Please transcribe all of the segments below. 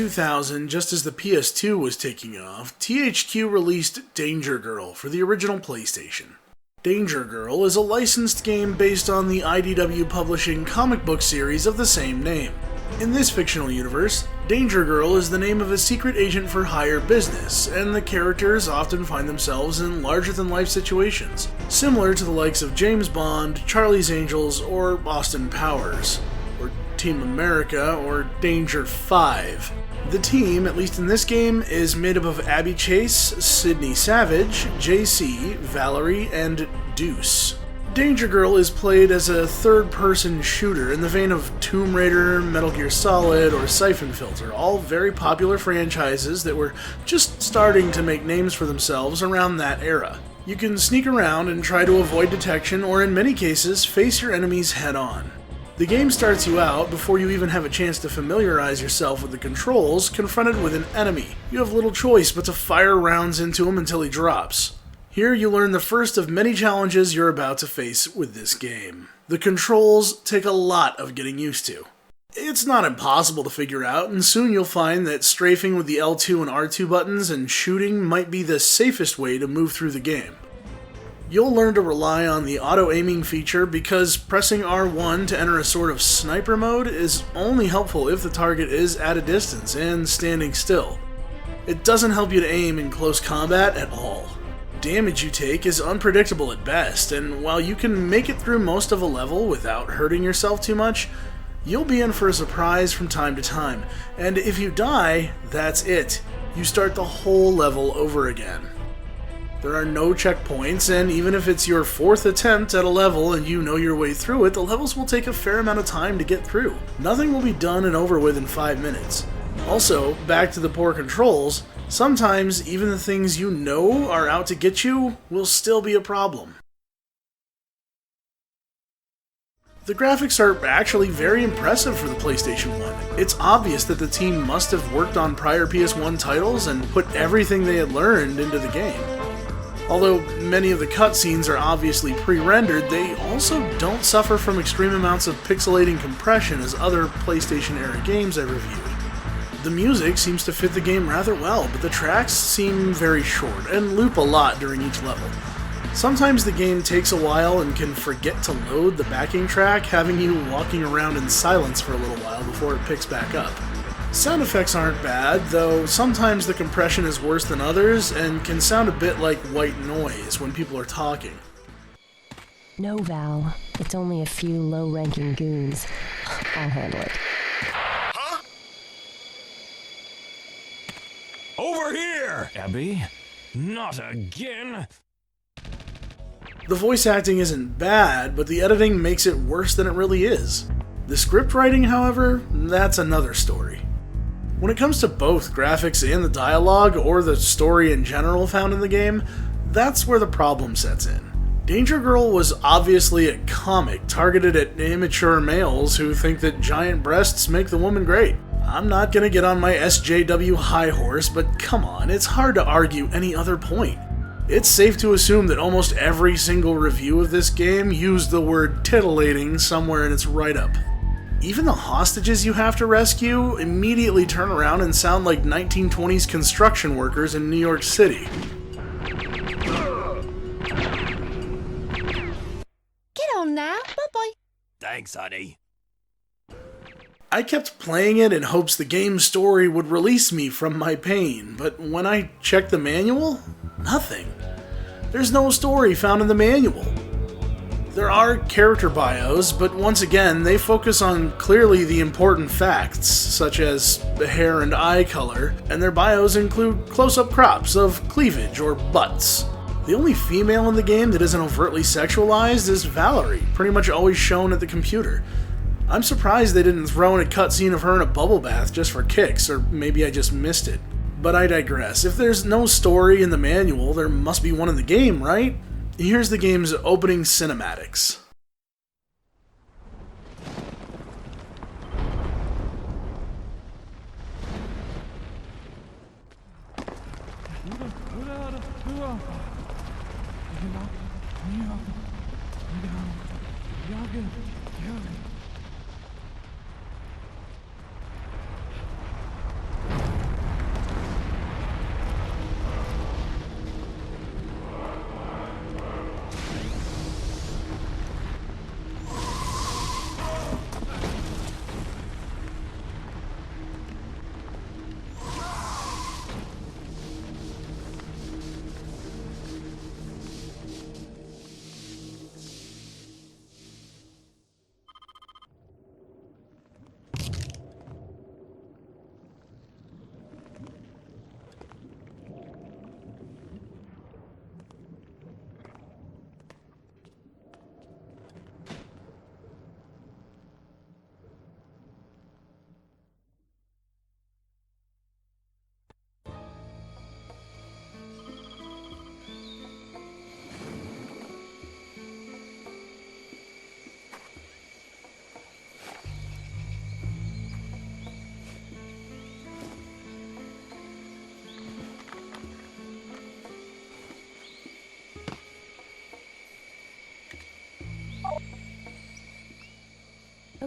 2000, just as the PS2 was taking off, THQ released Danger Girl for the original PlayStation. Danger Girl is a licensed game based on the IDW Publishing comic book series of the same name. In this fictional universe, Danger Girl is the name of a secret agent for hire business, and the characters often find themselves in larger-than-life situations, similar to the likes of James Bond, Charlie's Angels, or Austin Powers, or Team America, or Danger 5. The team, at least in this game, is made up of Abby Chase, Sydney Savage, JC, Valerie, and Deuce. Danger Girl is played as a third-person shooter in the vein of Tomb Raider, Metal Gear Solid, or Siphon Filter, all very popular franchises that were just starting to make names for themselves around that era. You can sneak around and try to avoid detection, or in many cases, face your enemies head-on. The game starts you out before you even have a chance to familiarize yourself with the controls, confronted with an enemy. You have little choice but to fire rounds into him until he drops. Here you learn the first of many challenges you're about to face with this game. The controls take a lot of getting used to. It's not impossible to figure out, and soon you'll find that strafing with the L2 and R2 buttons and shooting might be the safest way to move through the game. You'll learn to rely on the auto-aiming feature because pressing R1 to enter a sort of sniper mode is only helpful if the target is at a distance and standing still. It doesn't help you to aim in close combat at all. Damage you take is unpredictable at best, and while you can make it through most of a level without hurting yourself too much, you'll be in for a surprise from time to time, and if you die, that's it. You start the whole level over again. There are no checkpoints, and even if it's your fourth attempt at a level and you know your way through it, the levels will take a fair amount of time to get through. Nothing will be done and over with in 5 minutes. Also, back to the poor controls, sometimes even the things you know are out to get you will still be a problem. The graphics are actually very impressive for the PlayStation 1. It's obvious that the team must have worked on prior PS1 titles and put everything they had learned into the game. Although many of the cutscenes are obviously pre-rendered, they also don't suffer from extreme amounts of pixelating compression as other PlayStation-era games I reviewed. The music seems to fit the game rather well, but the tracks seem very short and loop a lot during each level. Sometimes the game takes a while and can forget to load the backing track, having you walking around in silence for a little while before it picks back up. Sound effects aren't bad, though sometimes the compression is worse than others and can sound a bit like white noise when people are talking. No, Val. It's only a few low-ranking goons. I'll handle it. Huh? Over here! Abby? Not again! The voice acting isn't bad, but the editing makes it worse than it really is. The script writing, however, that's another story. When it comes to both graphics and the dialogue, or the story in general found in the game, that's where the problem sets in. Danger Girl was obviously a comic targeted at immature males who think that giant breasts make the woman great. I'm not gonna get on my SJW high horse, but come on, it's hard to argue any other point. It's safe to assume that almost every single review of this game used the word titillating somewhere in its write-up. Even the hostages you have to rescue immediately turn around and sound like 1920s construction workers in New York City. Get on now, bye-bye. Thanks, honey. I kept playing it in hopes the game's story would release me from my pain, but when I checked the manual, nothing. There's no story found in the manual. There are character bios, but once again, they focus on clearly the important facts, such as the hair and eye color, and their bios include close-up crops of cleavage or butts. The only female in the game that isn't overtly sexualized is Valerie, pretty much always shown at the computer. I'm surprised they didn't throw in a cutscene of her in a bubble bath just for kicks, or maybe I just missed it. But I digress. If there's no story in the manual, there must be one in the game, right? Here's the game's opening cinematics.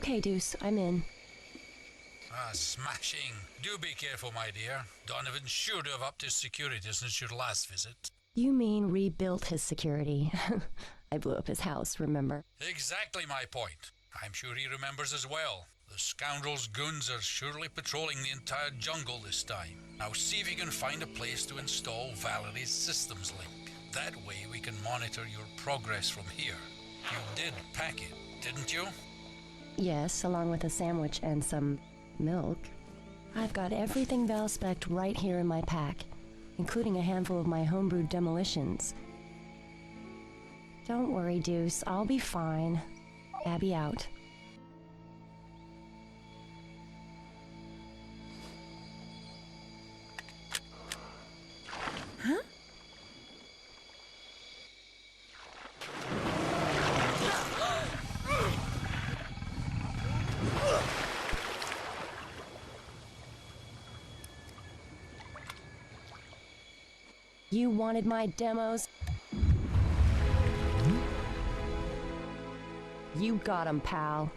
Okay, Deuce, I'm in. Smashing. Do be careful, my dear. Donovan's sure to have upped his security since your last visit. You mean rebuilt his security? I blew up his house, remember? Exactly my point. I'm sure he remembers as well. The scoundrel's goons are surely patrolling the entire jungle this time. Now see if you can find a place to install Valerie's systems link. That way we can monitor your progress from here. You did pack it, didn't you? Yes, along with a sandwich and some milk. I've got everything Val-spec'd right here in my pack, including a handful of my homebrewed demolitions. Don't worry, Deuce, I'll be fine. Abby out. Huh? You wanted my demos? You got 'em, pal.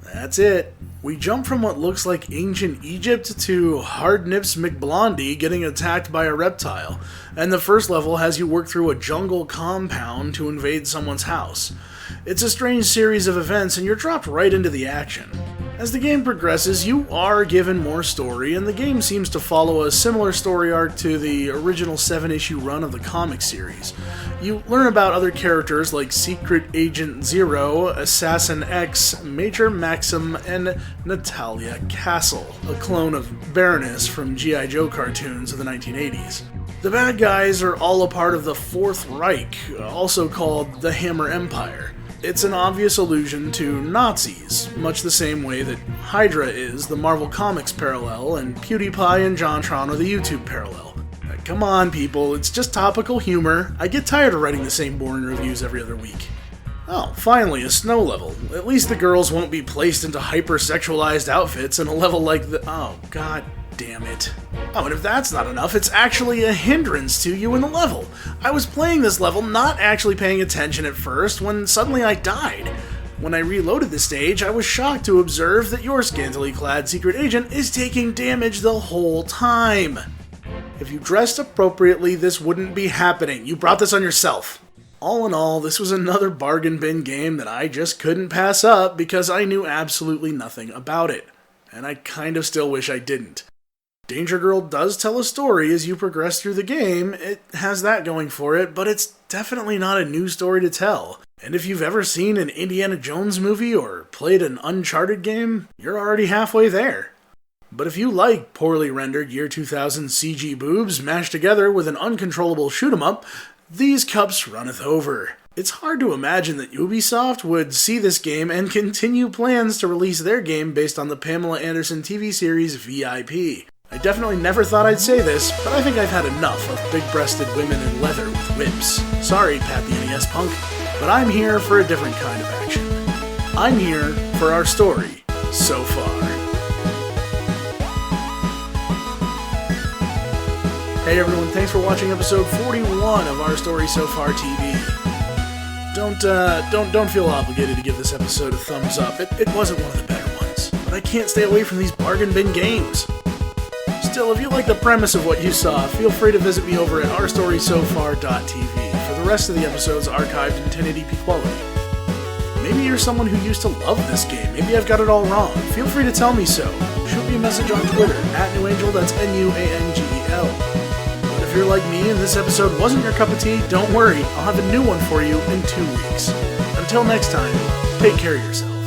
That's it. We jump from what looks like ancient Egypt to Hard Nips McBlondie getting attacked by a reptile, and the first level has you work through a jungle compound to invade someone's house. It's a strange series of events, and you're dropped right into the action. As the game progresses, you are given more story, and the game seems to follow a similar story arc to the original 7-issue run of the comic series. You learn about other characters like Secret Agent Zero, Assassin X, Major Maxim, and Natalia Castle, a clone of Baroness from G.I. Joe cartoons of the 1980s. The bad guys are all a part of the Fourth Reich, also called the Hammer Empire. It's an obvious allusion to Nazis, much the same way that Hydra is the Marvel Comics parallel, and PewDiePie and JonTron are the YouTube parallel. Come on, people, it's just topical humor. I get tired of writing the same boring reviews every other week. Oh, finally, a snow level. At least the girls won't be placed into hyper-sexualized outfits in a level like the... Oh, god damn it. Oh, and if that's not enough, it's actually a hindrance to you in the level. I was playing this level not actually paying attention at first when suddenly I died. When I reloaded the stage, I was shocked to observe that your scantily clad secret agent is taking damage the whole time. If you dressed appropriately, this wouldn't be happening. You brought this on yourself. All in all, this was another bargain bin game that I just couldn't pass up because I knew absolutely nothing about it. And I kind of still wish I didn't. Danger Girl does tell a story as you progress through the game, it has that going for it, but it's definitely not a new story to tell. And if you've ever seen an Indiana Jones movie or played an Uncharted game, you're already halfway there. But if you like poorly rendered year 2000 CG boobs mashed together with an uncontrollable shoot-'em-up, these cups runneth over. It's hard to imagine that Ubisoft would see this game and continue plans to release their game based on the Pamela Anderson TV series VIP. I definitely never thought I'd say this, but I think I've had enough of big-breasted women in leather with whips. Sorry, Pat the NES punk, but I'm here for a different kind of action. I'm here for our story so far. Hey everyone, thanks for watching episode 41 of Our Story So Far TV. Don't feel obligated to give this episode a thumbs up. It wasn't one of the better ones, but I can't stay away from these bargain bin games. Still, if you like the premise of what you saw, feel free to visit me over at ourstorysofar.tv for the rest of the episodes archived in 1080p quality. Maybe you're someone who used to love this game. Maybe I've got it all wrong. Feel free to tell me so. Shoot me a message on Twitter, @NewAngel, that's NUANGEL. But if you're like me and this episode wasn't your cup of tea, don't worry. I'll have a new one for you in 2 weeks. Until next time, take care of yourself.